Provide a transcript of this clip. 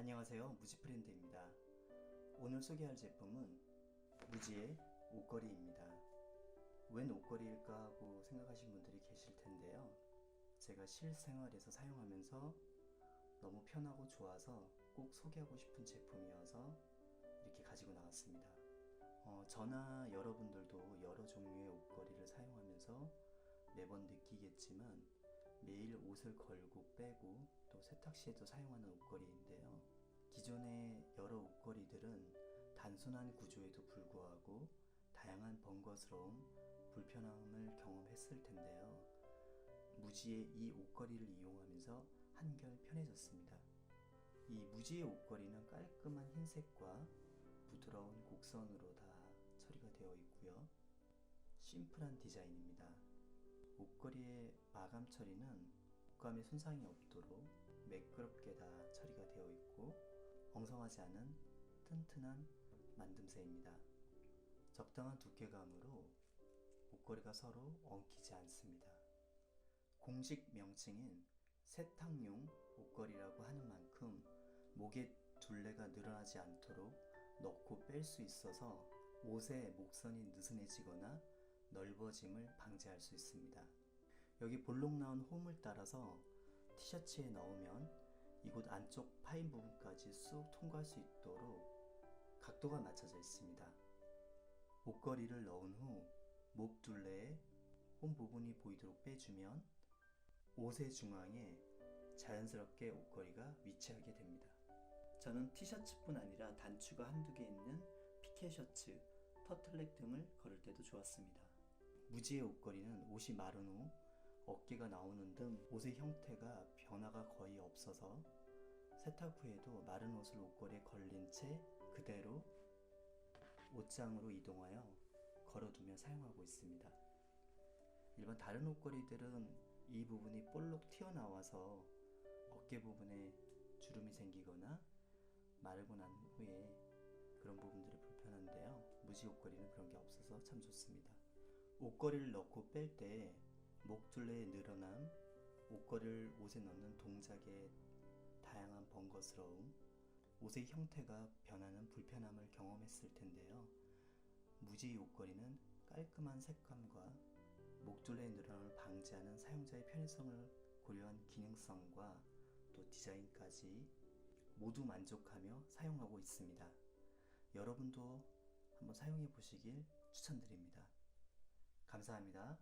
안녕하세요, 무지프렌드입니다. 오늘 소개할 제품은 무지의 옷걸이입니다. 웬 옷걸이일까 하고 생각하신 분들이 계실 텐데요. 제가 실생활에서 사용하면서 너무 편하고 좋아서 꼭 소개하고 싶은 제품이어서 이렇게 가지고 나왔습니다. 저나 여러분들도 여러 종류의 옷걸이를 사용하면서 매번 느끼겠지만 매일 옷을 걸고 빼고 또 세탁 시에도 사용하는 옷걸이인데요. 기존의 여러 옷걸이들은 단순한 구조에도 불구하고 다양한 번거스러움, 불편함을 경험했을 텐데요. 무지의 이 옷걸이를 이용하면서 한결 편해졌습니다. 이 무지의 옷걸이는 깔끔한 흰색과 부드러운 곡선으로 다 처리가 되어 있고요. 심플한 디자인입니다. 옷걸이의 마감 처리는 옷감에 손상이 없도록 매끄럽게 다 처리가 되어 있고 엉성하지 않은 튼튼한 만듦새입니다. 적당한 두께감으로 옷걸이가 서로 엉키지 않습니다. 공식 명칭인 세탁용 옷걸이라고 하는 만큼 목의 둘레가 늘어나지 않도록 넣고 뺄 수 있어서 옷의 목선이 느슨해지거나 넓어짐을 방지할 수 있습니다. 여기 볼록 나온 홈을 따라서 티셔츠에 넣으면 이곳 안쪽 파인 부분까지 쑥 통과할 수 있도록 각도가 맞춰져 있습니다. 옷걸이를 넣은 후 목 둘레에 홈 부분이 보이도록 빼주면 옷의 중앙에 자연스럽게 옷걸이가 위치하게 됩니다. 저는 티셔츠뿐 아니라 단추가 한두 개 있는 피켓 셔츠, 터틀넥 등을 걸을 때도 좋았습니다. 무지의 옷걸이는 옷이 마른 후 어깨가 나오는 등 옷의 형태가 변화가 거의 없어서 세탁 후에도 마른 옷을 옷걸이에 걸린 채 그대로 옷장으로 이동하여 걸어두며 사용하고 있습니다. 일반 다른 옷걸이들은 이 부분이 볼록 튀어나와서 어깨 부분에 주름이 생기거나 마르고 난 후에 그런 부분들이 불편한데요. 무지 옷걸이는 그런 게 없어서 참 좋습니다. 옷걸이를 넣고 뺄 때 목 둘레의 늘어남, 옷걸이를 옷에 넣는 동작의 다양한 번거스러움, 옷의 형태가 변하는 불편함을 경험했을 텐데요. 무지 옷걸이는 깔끔한 색감과 목 둘레의 늘어남을 방지하는 사용자의 편의성을 고려한 기능성과 또 디자인까지 모두 만족하며 사용하고 있습니다. 여러분도 한번 사용해 보시길 추천드립니다. 감사합니다.